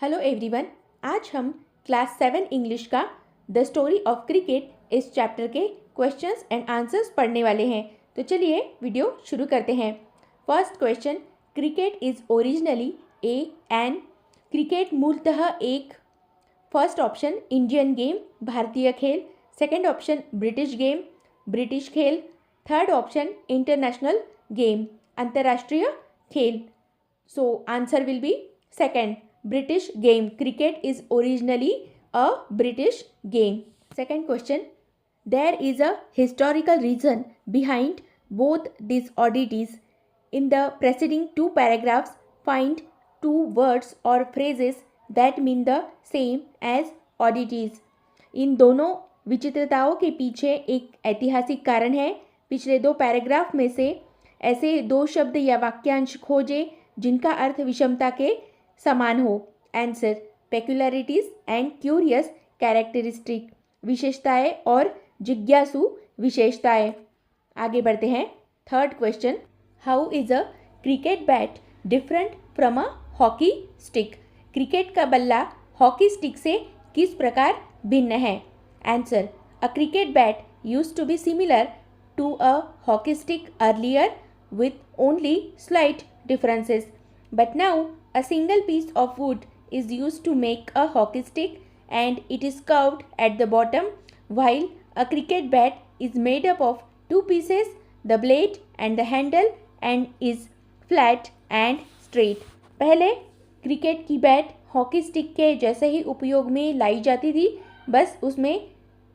Hello everyone. आज हम class 7 English का द स्टोरी ऑफ क्रिकेट इस चैप्टर के क्वेश्चंस एंड आंसर्स पढ़ने वाले हैं। तो चलिए वीडियो शुरू करते हैं। First question, cricket is originally an cricket मूलतः एक। फर्स्ट ऑप्शन इंडियन गेम, भारतीय खेल। Second option British game, British खेल। थर्ड ऑप्शन इंटरनेशनल गेम, अंतर्राष्ट्रीय खेल। So answer will be second, British game. Cricket is originally a British game. Second question, there is a historical reason behind both these oddities. In the preceding two paragraphs, find two words or phrases that mean the same as oddities. इन दोनों विचित्रताओं के पीछे एक ऐतिहासिक कारण है। पिछले दो paragraph में से ऐसे दो शब्द या वाक्यांश खोजे जिनका अर्थ विषमता के समान हो। Answer, peculiarities and curious characteristic, विशेषताएं और जिज्ञासु विशेषताएं। आगे बढ़ते हैं। Third question, how is a cricket bat different from a hockey stick? Cricket का बल्ला हॉकी स्टिक से किस प्रकार भिन्न है? Answer, a cricket bat used to be similar to a hockey stick earlier with only slight differences, but now a single piece of wood is used to make a hockey stick and it is curved at the bottom, while a cricket bat is made up of two pieces, the blade and the handle, and is flat and straight. पहले cricket की bat hockey stick के जैसे ही उपयोग में लाई जाती थी, बस उसमें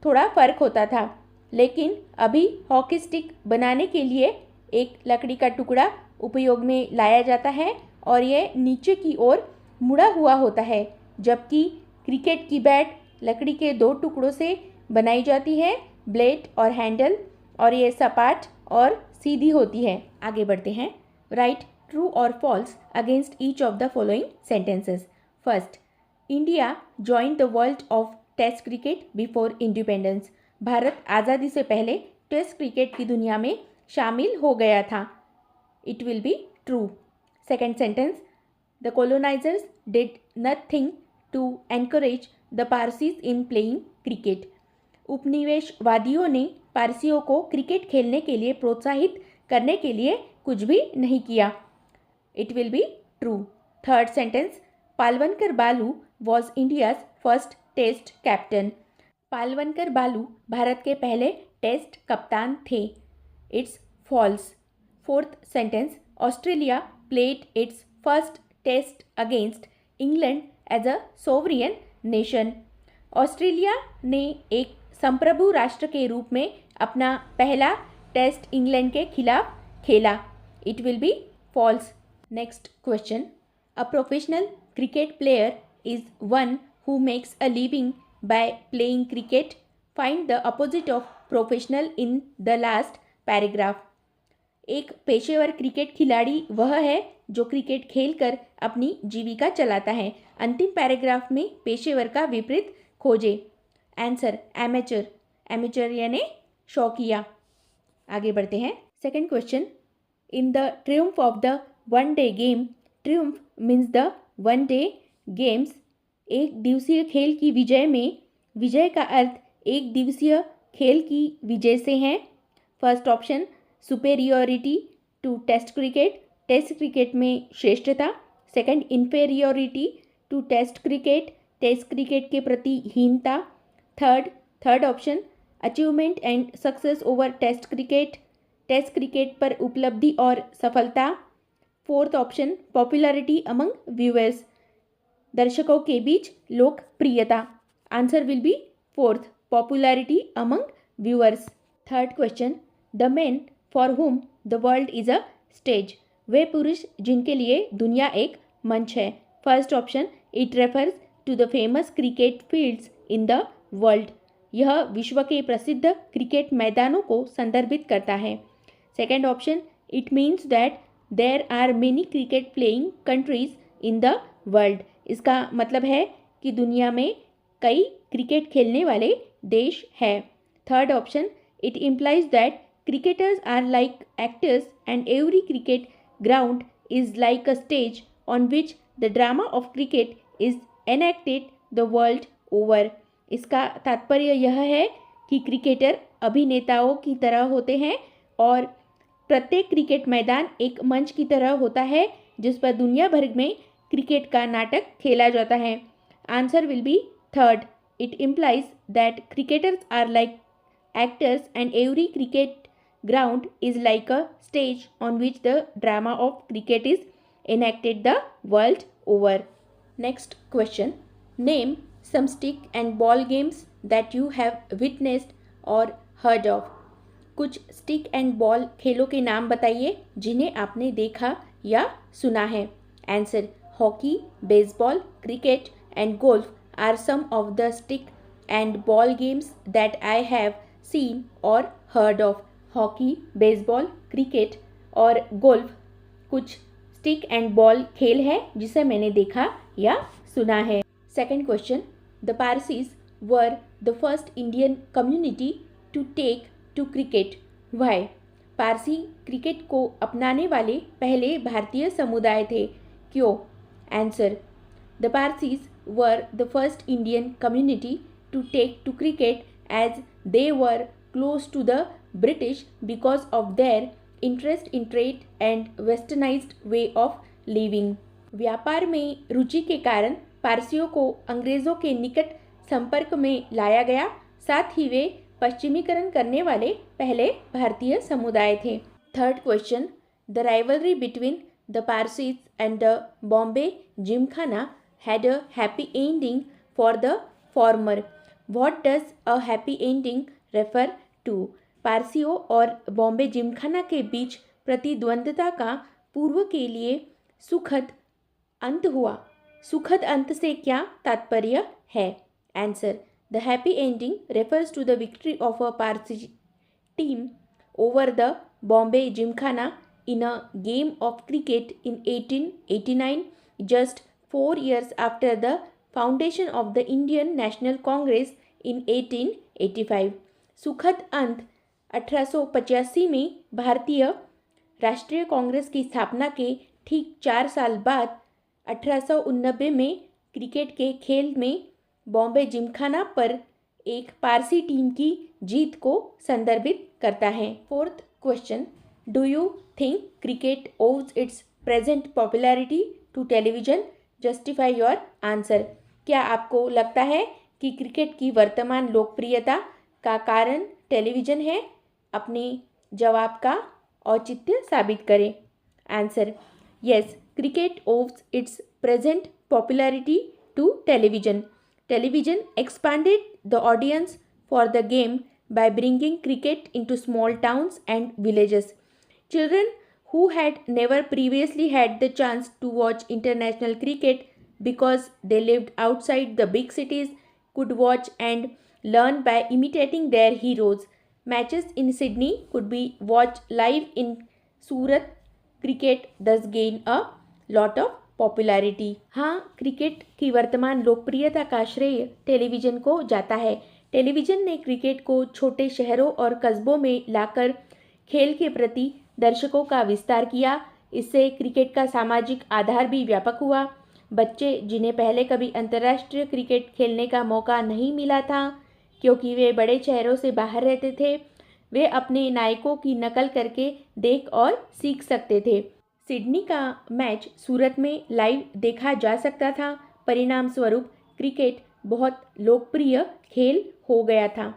थोड़ा फ़र्क होता था। लेकिन अभी हॉकी स्टिक बनाने के लिए एक लकड़ी का टुकड़ा उपयोग में लाया जाता है और यह नीचे की ओर मुड़ा हुआ होता है, जबकि क्रिकेट की बैट लकड़ी के दो टुकड़ों से बनाई जाती है, ब्लेड और हैंडल, और ये सपाट और सीधी होती है। आगे बढ़ते हैं। राइट ट्रू और false against each of the following sentences. First, India joined the world of test cricket before independence. भारत आज़ादी से पहले टेस्ट क्रिकेट की दुनिया में शामिल हो गया था। It will be true. Second sentence, the colonisers did nothing to encourage the Parsis in playing cricket. उपनिवेशवादियों ने पारसियों को क्रिकेट खेलने के लिए प्रोत्साहित करने के लिए कुछ भी नहीं किया। It will be true. Third sentence, Palwankar Baloo was India's first test captain. Palwankar Baloo Bharat के पहले टेस्ट कप्तान थे। It's false. Fourth sentence, Australia played its first test against England as a sovereign nation. Australia ने एक संप्रभु राष्ट्र के रूप में अपना पहला टेस्ट इंग्लैंड के खिलाफ खेला। It will be false. Next question, a professional cricket player is one who makes a living by playing cricket. Find the opposite of professional in the last paragraph. एक पेशेवर क्रिकेट खिलाड़ी वह है जो cricket खेलकर अपनी जीविका चलाता है। अंतिम पैराग्राफ में पेशेवर का विपरीत खोजे। Answer, amateur. एमेचर यानी शौकिया। आगे बढ़ते हैं। Second question, in the Triumph of the one day game. Triumph means the one day games. एक दिवसीय खेल की विजय में विजय का अर्थ एक दिवसीय खेल की विजय से है। First option, superiority to test cricket. Test cricket में श्रेष्ठता। Second, inferiority to test cricket. Test cricket के प्रति हीनता। Third option, achievement and success over test cricket. Test cricket पर उपलब्धि और सफलता। Fourth option, popularity among viewers, दर्शकों के बीच लोकप्रियता। Answer will be fourth, popularity among viewers. Third question, the men for whom the world is a stage. वे पुरुष जिनके लिए दुनिया एक मंच है। First option, it refers to the famous cricket fields in the world. यह विश्व के प्रसिद्ध क्रिकेट मैदानों को संदर्भित करता है। Second option, it means that there are many cricket playing countries in the world. इसका मतलब है कि दुनिया में कई क्रिकेट खेलने वाले देश हैं। Third option, it implies that cricketers are like actors and every cricket ground is like a stage on which the drama of cricket is enacted the world over। इसका तात्पर्य यह है कि क्रिकेटर अभिनेताओं की तरह होते हैं और प्रत्येक क्रिकेट मैदान एक मंच की तरह होता है जिस पर दुनिया भर में क्रिकेट का नाटक खेला जाता है। Answer will be third. It implies that cricketers are like actors and every cricket ground is like a stage on which the drama of cricket is enacted the world over। Next question, name some stick and ball games that you have witnessed or heard of। कुछ stick and ball खेलों के नाम बताइए जिन्हें आपने देखा या सुना है। Answer, hockey, baseball, cricket and golf are some of the stick and ball games that I have seen or heard of. Hockey, baseball, cricket और गोल्फ कुछ स्टिक एंड बॉल खेल है जिसे मैंने देखा या सुना है। Second question, the Parsis were the first Indian community to take to cricket. Why? Parsi cricket को अपनाने वाले पहले भारतीय समुदाय थे। क्यों? Answer, the Parsis were the first Indian community to take to cricket as they were close to the British because of their interest in trade and westernized way of living। व्यापार में रुचि के कारण पारसियों को अंग्रेज़ों के निकट संपर्क में लाया गया, साथ ही वे पश्चिमीकरण करने वाले पहले भारतीय समुदाय थे। Third question, the rivalry between the Parsis and the Bombay Gymkhana had a happy ending for the former. What does a happy ending refer to? पारसियों और बॉम्बे जिमखाना के बीच प्रतिद्वंद्विता का पूर्व के लिए सुखद अंत हुआ। सुखद अंत से क्या तात्पर्य है? Answer, the happy ending refers to the victory of a Parsi team over the Bombay Gymkhana in a game of cricket in 1889, just 4 years after the foundation of the Indian National Congress in 1885। सुखद अंत 1885 में भारतीय राष्ट्रीय कांग्रेस की स्थापना के ठीक 4 साल बाद 1889 में क्रिकेट के खेल में बॉम्बे जिमखाना पर एक पारसी टीम की जीत को संदर्भित करता है। Fourth question, do you think cricket owes its present popularity to television? Justify your answer. क्या आपको लगता है कि क्रिकेट की वर्तमान लोकप्रियता का कारण टेलीविज़न है? अपने जवाब का औचित्य साबित करें। Answer, yes, cricket owes its present popularity to television. Television expanded the audience for the game by bringing cricket into small towns and villages. Children who had never previously had the chance to watch international cricket because they lived outside the big cities could watch and learn by imitating their heroes. Matches in Sydney could be watched live in Surat. Cricket thus gained a lot of popularity. हाँ, cricket की वर्तमान लोकप्रियता का श्रेय television को जाता है। Television ने क्रिकेट को छोटे शहरों और कस्बों में लाकर खेल के प्रति दर्शकों का विस्तार किया। इससे क्रिकेट का सामाजिक आधार भी व्यापक हुआ। बच्चे जिन्हें पहले कभी अंतर्राष्ट्रीय क्रिकेट खेलने का मौका नहीं मिला था क्योंकि वे बड़े शहरों से बाहर रहते थे, वे अपने नायकों की नकल करके देख और सीख सकते थे। सिडनी का मैच सूरत में लाइव देखा जा सकता था। परिणाम स्वरूप क्रिकेट बहुत लोकप्रिय खेल हो गया था।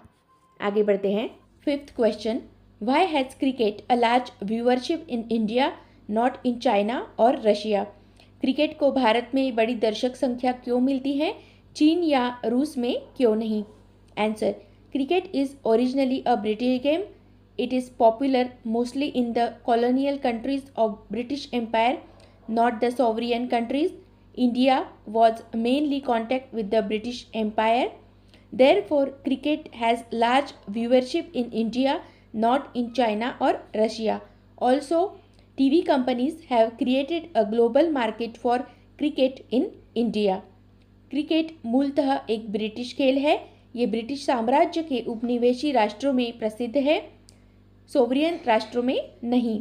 आगे बढ़ते हैं। Fifth question, why has cricket a large viewership in India not in China और रशिया? क्रिकेट को भारत में बड़ी दर्शक संख्या क्यों मिलती है, चीन या रूस में क्यों नहीं? Answer, cricket is originally a British game. It is popular mostly in the colonial countries of British Empire, not the sovereign countries. India was mainly contact with the British Empire. Therefore, cricket has large viewership in India, not in China or Russia. Also, TV companies have created a global market for cricket in India. Cricket मूलतः एक British खेल है। ये British साम्राज्य के उपनिवेशी राष्ट्रों में प्रसिद्ध है, सोवरियन राष्ट्रों में नहीं।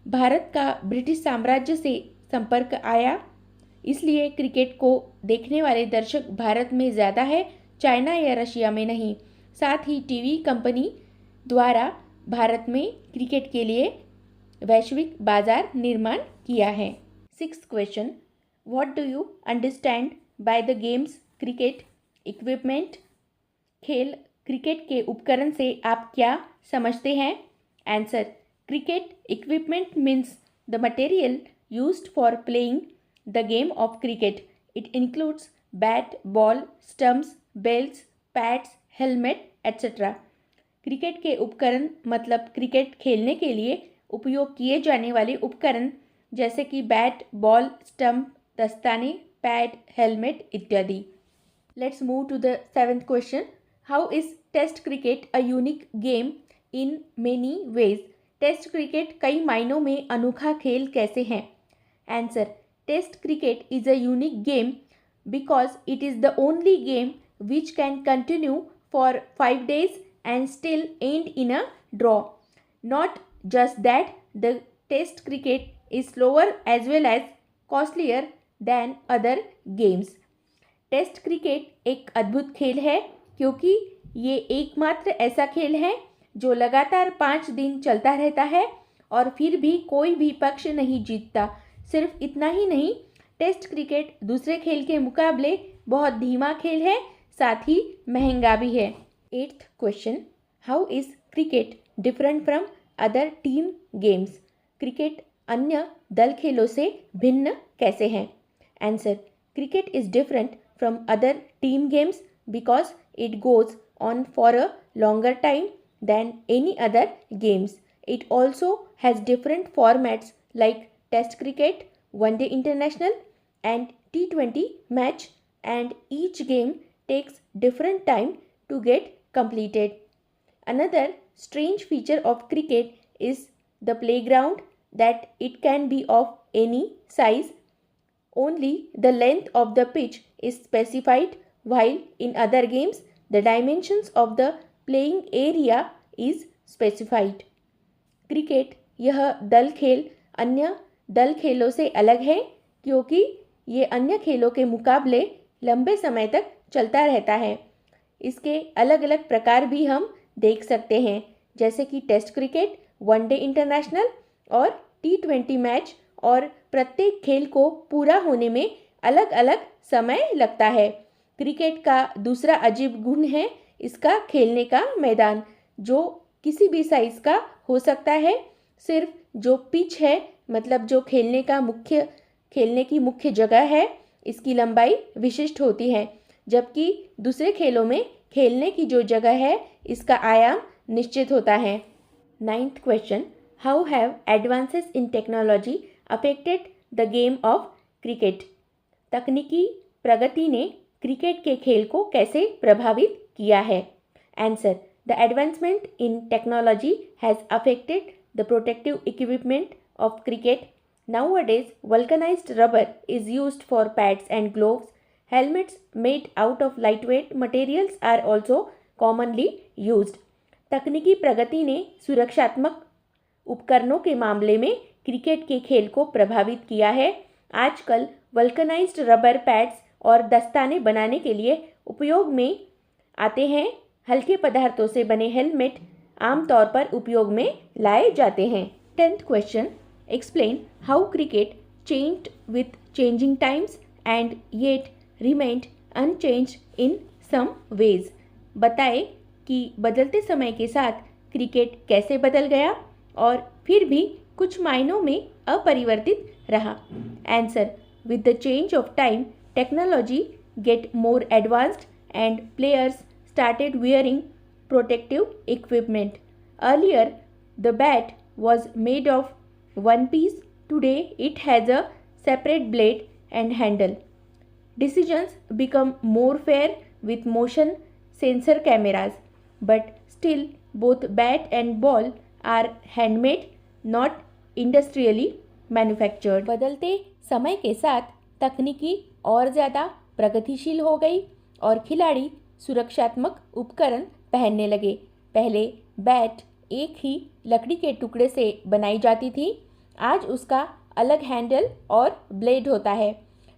भारत का ब्रिटिश साम्राज्य से संपर्क आया इसलिए क्रिकेट को देखने वाले दर्शक भारत में ज़्यादा है, चाइना या रशिया में नहीं। साथ ही टीवी कंपनी द्वारा भारत में क्रिकेट के लिए वैश्विक बाजार निर्माण किया है। 6th question, what do you understand by the games cricket equipment? खेल क्रिकेट के उपकरण से आप क्या समझते हैं? Answer, cricket equipment means the material used for playing the game of cricket. It includes bat, ball, stumps, belts, pads, helmet etcetera. Cricket के उपकरण मतलब क्रिकेट खेलने के लिए उपयोग किए जाने वाले उपकरण जैसे कि बैट, बॉल, स्टंप, दस्ताने, पैड, हेलमेट इत्यादि. Let's move to the 7th question. How is test cricket a unique game in many ways? Test cricket कई मायनों में अनोखा खेल कैसे हैं? Answer, test cricket is a unique game because it is the only game which can continue for 5 days and still end in a draw. Not just that, the test cricket is slower as well as costlier than other games. Test cricket एक अद्भुत खेल है क्योंकि ये एकमात्र ऐसा खेल है जो लगातार 5 दिन चलता रहता है और फिर भी कोई भी पक्ष नहीं जीतता. सिर्फ इतना ही नहीं, टेस्ट क्रिकेट दूसरे खेल के मुकाबले बहुत धीमा खेल है, साथ ही महंगा भी है. 8th question, how is cricket different from other team games? Cricket अन्य दल खेलों से भिन्न कैसे हैं? Answer, cricket is different from other team games because it goes on for a longer time than any other games. It also has different formats like Test cricket, One Day International and T20 match, and each game takes different time to get completed. Another strange feature of cricket is the playground, that it can be of any size. Only the length of the pitch is specified, while in other games the dimensions of the playing area is specified. Cricket यह दल खेल अन्य दल खेलों से अलग है क्योंकि ये अन्य खेलों के मुकाबले लंबे समय तक चलता रहता है. इसके अलग अलग प्रकार भी हम देख सकते हैं जैसे कि टेस्ट क्रिकेट, वनडे इंटरनेशनल और T20 मैच, और प्रत्येक खेल को पूरा होने में अलग अलग समय लगता है. क्रिकेट का दूसरा अजीब गुण है इसका खेलने का मैदान, जो किसी भी साइज़ का हो सकता है. सिर्फ जो पिच है, मतलब जो खेलने की मुख्य जगह है, इसकी लंबाई विशिष्ट होती है, जबकि दूसरे खेलों में खेलने की जो जगह है इसका आयाम निश्चित होता है. 9th question, how have advances in technology affected the game of cricket? तकनीकी प्रगति ने क्रिकेट के खेल को कैसे प्रभावित किया है? Answer, the advancement in technology has affected the protective equipment of cricket. Nowadays, vulcanized rubber is used for pads and gloves. Helmets made out of lightweight materials are also commonly used. तकनीकी प्रगति ने सुरक्षात्मक उपकरणों के मामले में cricket के खेल को प्रभावित किया है. आजकल वल्कनाइज्ड रबर पैड्स और दस्ताने बनाने के लिए उपयोग में आते हैं. हल्के पदार्थों से बने हेलमेट आमतौर पर उपयोग में लाए जाते हैं. 10th question, explain how cricket changed with changing times and yet remained unchanged in some ways. बताएं कि बदलते समय के साथ क्रिकेट कैसे बदल गया और फिर भी कुछ मायनों में अपरिवर्तित रहा. Answer, with the change of time, technology get more advanced and players started wearing protective equipment. Earlier, the bat was made of one piece. Today it has a separate blade and handle. Decisions become more fair with motion sensor cameras, but still both bat and ball are handmade, not industrially manufactured. बदलते समय के साथ तकनीकी और ज़्यादा प्रगतिशील हो गई और खिलाड़ी सुरक्षात्मक उपकरण पहनने लगे. पहले बैट एक ही लकड़ी के टुकड़े से बनाई जाती थी. आज उसका अलग हैंडल और ब्लेड होता है.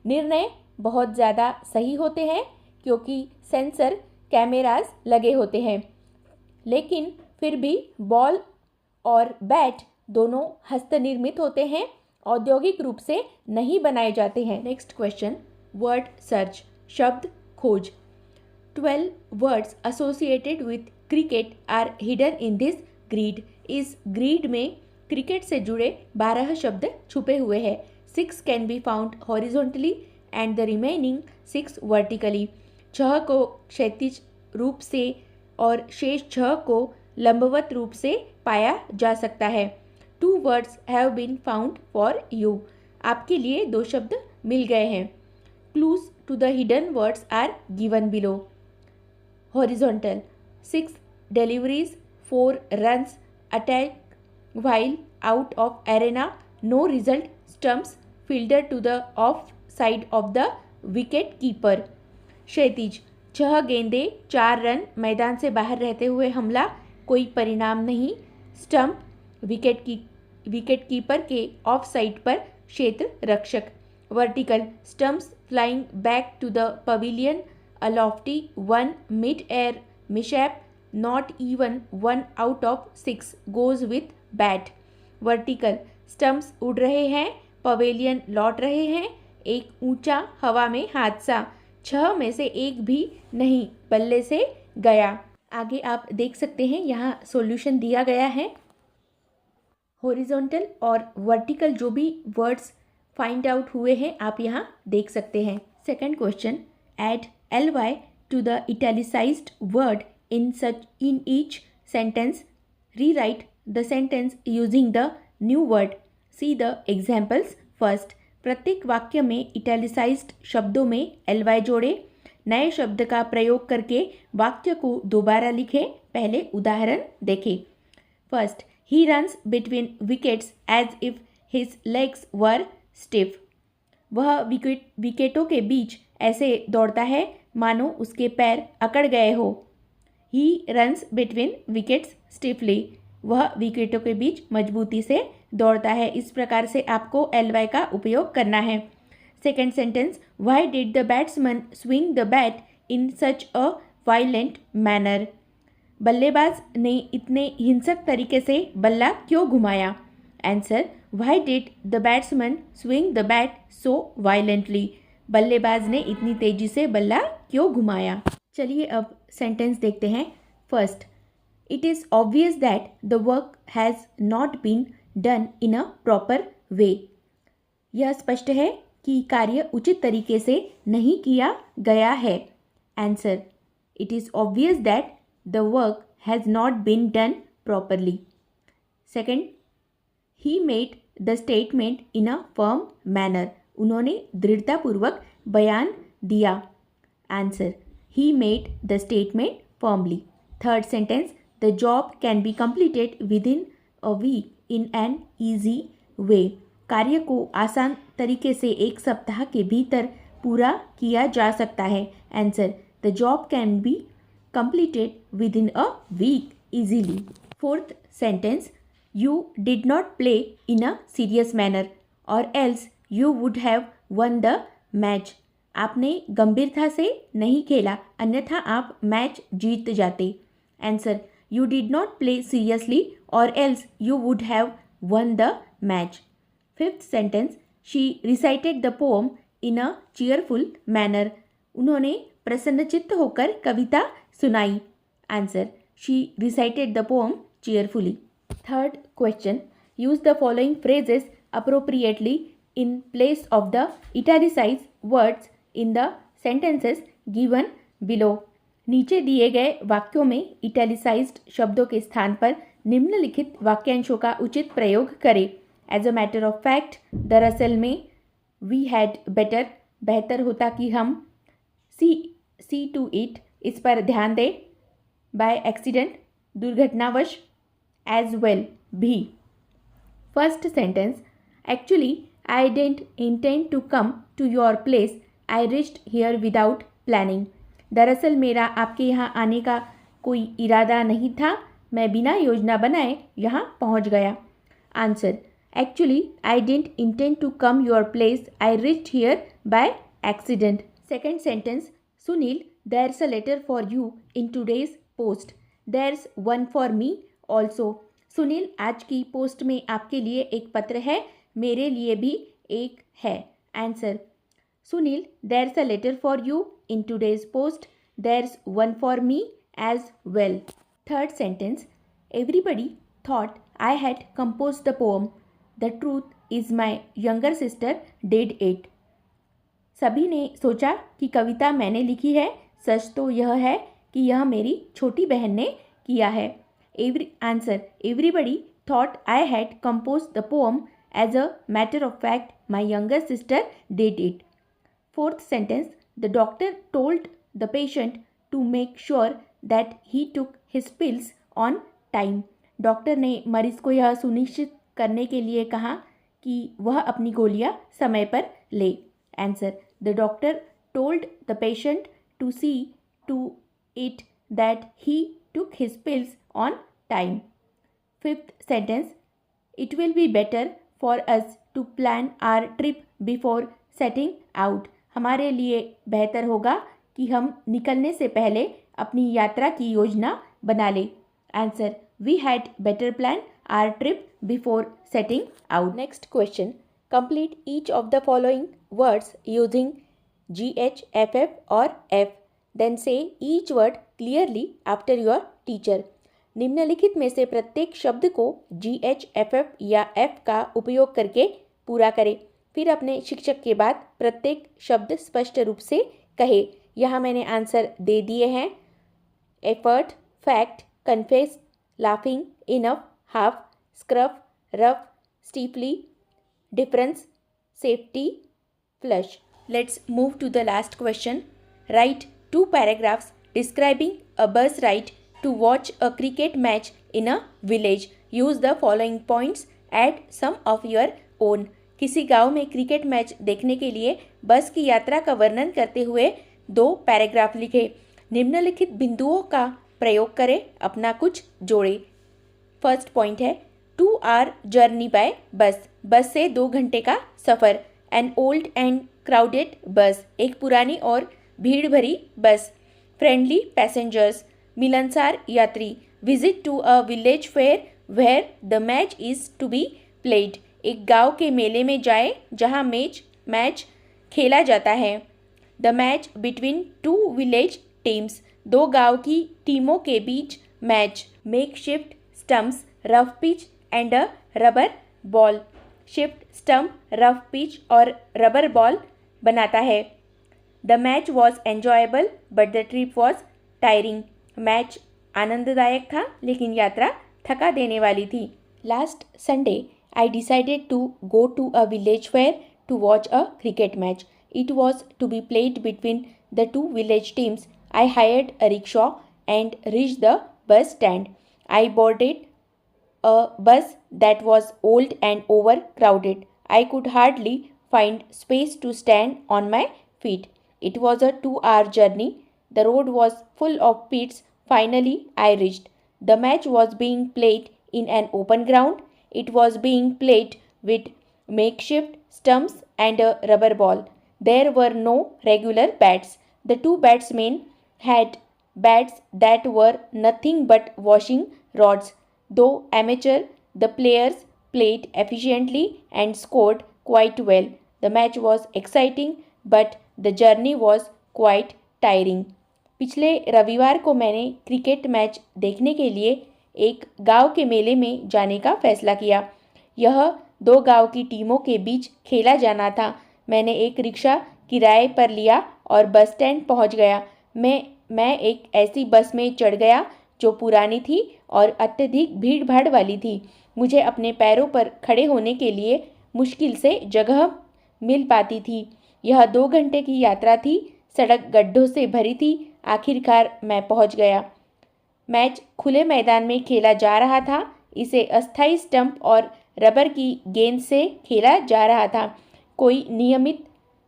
निर्णय बहुत ज़्यादा सही होते हैं क्योंकि सेंसर कैमरास लगे होते हैं, लेकिन फिर भी बॉल और बैट दोनों हस्तनिर्मित होते हैं, औद्योगिक रूप से नहीं बनाए जाते हैं। नेक्स्ट क्वेश्चन, वर्ड सर्च, शब्द खोज। 12 words associated with cricket are hidden in this grid. इस ग्रिड में क्रिकेट से जुड़े 12 शब्द छुपे हुए हैं। 6 can be found horizontally and the remaining 6 vertically. 6 को क्षैतिज रूप से और शेष 6 को लंबवत रूप से पाया जा सकता है। 2 words have been found for you. आपके लिए 2 शब्द मिल गए हैं। Clues to the hidden words are given below. Horizontal, 6 deliveries, 4 runs, attack while out of arena, no result, stumps, fielder to the off side of the wicket keeper। क्षैतिज, 6 गेंदे, 4 run, मैदान से बाहर रहते हुए हमला, कोई परिणाम नहीं, स्टंप, विकेट कीपर के ऑफ साइड पर क्षेत्र रक्षक। Vertical, stumps flying back to the pavilion, a lofty 1 mid-air mishap, not even 1 out of 6 goes with bat। Vertical, stumps उड़ रहे हैं, पवेलियन लौट रहे हैं, एक ऊंचा हवा में हादसा, 6 में से एक भी नहीं बल्ले से गया। आगे आप देख सकते हैं यहाँ सॉल्यूशन दिया गया है। हॉरिजॉन्टल और वर्टिकल जो भी वर्ड्स फाइंड आउट हुए हैं आप यहाँ देख सकते हैं। Second question, add ly to the italicized word in each sentence. Rewrite the sentence using the new word. See the examples first. प्रत्येक वाक्य में इटैलिसाइज्ड शब्दों में ly जोड़े। नए शब्द का प्रयोग करके वाक्य को दोबारा लिखें। पहले उदाहरण देखें। First, he runs between wickets as if his legs were stiff. वह विकेटों के बीच ऐसे दौड़ता है मानो उसके पैर अकड़ गए हो। He runs between wickets stiffly. वह विकेटों के बीच मजबूती से दौड़ता है। इस प्रकार से आपको ly का उपयोग करना है। Second sentence, Why did the batsman swing the bat in such a violent manner? बल्लेबाज ने इतने हिंसक तरीके से बल्ला क्यों घुमाया? Answer, Why did the batsman swing the bat so violently? बल्लेबाज ने इतनी तेजी से बल्ला क्यों घुमाया? चलिए अब सेंटेंस देखते हैं। First, it is obvious that the work has not been done in a proper way. यह स्पष्ट है कि कार्य उचित तरीके से नहीं किया गया है। Answer, it is obvious that the work has not been done properly. Second, he made the statement in a firm manner. उन्होंने दृढ़तापूर्वक बयान दिया। Answer, he made the statement firmly. Third sentence, the job can be completed within a week in an easy way. कार्य को आसान तरीके से एक सप्ताह के भीतर पूरा किया जा सकता है। Answer, the job can be completed within a week easily. Fourth sentence, you did not play in a serious manner or else you would have won the match. आपने गंभीरता से नहीं खेला, अन्यथा आप मैच जीत जाते। Answer, you did not play seriously or else you would have won the match. Fifth sentence, she recited the poem in a cheerful manner. उन्होंने प्रसन्नचित्त होकर कविता सुनाई। Answer, she recited the poem cheerfully. Third question, use the following phrases appropriately in place of the italicized words in the sentences given below। नीचे दिए गए वाक्यों में इटैलिसाइज्ड शब्दों के स्थान पर निम्नलिखित वाक्यांशों का उचित प्रयोग करें। As a matter of fact, दरअसल में, वी हैड बेटर, बेहतर होता कि हम, सी टू इट, इस पर ध्यान दें, बाय एक्सीडेंट, दुर्घटनावश, एज वेल, भी। First sentence, actually I didn't intend to come to your place. I reached here without planning. दरअसल मेरा आपके यहाँ आने का कोई इरादा नहीं था, मैं बिना योजना बनाए यहाँ पहुँच गया। Answer, Actually, I didn't intend to come your place. I reached here by accident. Second sentence, Sunil, there's a letter for you in today's post. There's one for me also. Sunil, आज की पोस्ट में आपके लिए एक पत्र है, मेरे लिए भी एक है. Answer, Sunil, there's a letter for you in today's post. There's one for me as well. Third sentence, everybody thought I had composed the poem. The truth is my younger sister did it. सभी ने सोचा कि कविता मैंने लिखी है, सच तो यह है कि यह मेरी छोटी बहन ने किया है. Everybody thought I had composed the poem. As a matter of fact, my younger sister did it. Fourth sentence, the doctor told the patient to make sure that he took his pills on time. Doctor ने मरीज को यह सुनिश्चित करने के लिए कहा कि वह अपनी गोलियां समय पर ले. Answer, the doctor told the patient to see to it that he took his pills on time. Fifth sentence, it will be better for us to plan our trip before setting out. हमारे लिए बेहतर होगा कि हम निकलने से पहले अपनी यात्रा की योजना बना लें. Answer, we had better plan our trip before setting out. Next question, complete each of the following words using GH, FF or F. Then say each word clearly after your teacher. निम्नलिखित में से प्रत्येक शब्द को GH, FF या F का उपयोग करके पूरा करें. फिर अपने शिक्षक के बाद प्रत्येक शब्द स्पष्ट रूप से कहे. यहाँ मैंने आंसर दे दिए हैं. Effort, fact, confess, laughing, enough, half, scruff, rough, stiffly, difference, safety, flush. Let's move to the last question. Write 2 paragraphs describing a bus ride to watch a cricket match in a village. Use the following points. Add some of your own. किसी गांव में cricket match देखने के लिए बस की यात्रा का वर्णन करते हुए 2 पैराग्राफ लिखे. निम्नलिखित बिंदुओं का प्रयोग करें, अपना कुछ जोड़े. फर्स्ट पॉइंट है, 2 hour जर्नी बाय बस. बस से 2 घंटे का सफ़र. एन ओल्ड एंड क्राउडेड बस, एक पुरानी और भीड़ भरी बस. फ्रेंडली पैसेंजर्स, मिलनसार यात्री. Visit to a village fair where the match is to be played, एक गांव के मेले में जाए जहां मैच खेला जाता है. The match between 2 village teams, 2 गांव की टीमों के बीच match. Makeshift stumps, rough pitch and a rubber ball. Shift stump, rough pitch और रबर बॉल बनाता है. The match was enjoyable but the trip was tiring, match आनंददायक था लेकिन यात्रा थका देने वाली थी. Last Sunday I decided to go to a village fair to watch a cricket match. It was to be played between the 2 village teams. I hired a rickshaw and reached the bus stand. I boarded a bus that was old and overcrowded. I could hardly find space to stand on my feet. It was a 2-hour journey. The road was full of pits. Finally, I reached. The match was being played in an open ground. It was being played with makeshift stumps and a rubber ball. There were no regular bats. The 2 batsmen had bats that were nothing but washing rods. Though amateur, the players played efficiently and scored quite well. The match was exciting, but the journey was quite tiring. पिछले रविवार को मैंने cricket match देखने के लिए एक गांव के मेले में जाने का फैसला किया. यह 2 गांव की टीमों के बीच खेला जाना था. मैंने एक रिक्शा किराए पर लिया और बस स्टैंड पहुंच गया. मैं एक ऐसी बस में चढ़ गया जो पुरानी थी और अत्यधिक भीड़ भाड़ वाली थी. मुझे अपने पैरों पर खड़े होने के लिए मुश्किल से जगह मिल पाती थी. यह 2 घंटे की यात्रा थी. सड़क गड्ढों से भरी थी. आखिरकार मैं पहुंच गया. मैच खुले मैदान में खेला जा रहा था. इसे अस्थायी स्टंप और रबर की गेंद से खेला जा रहा था. कोई नियमित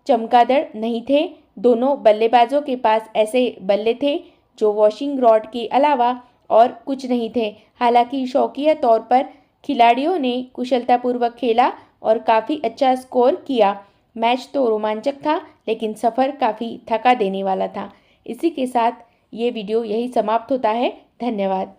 चमगादड़ नहीं थे. दोनों बल्लेबाजों के पास ऐसे बल्ले थे जो वॉशिंग रॉड के अलावा और कुछ नहीं थे. हालांकि शौकिया तौर पर खिलाड़ियों ने कुशलतापूर्वक खेला और काफ़ी अच्छा स्कोर किया। मैच तो रोमांचक था, लेकिन सफ़र काफ़ी थका देने वाला था। इसी के साथ ये वीडियो यही समाप्त होता है। धन्यवाद।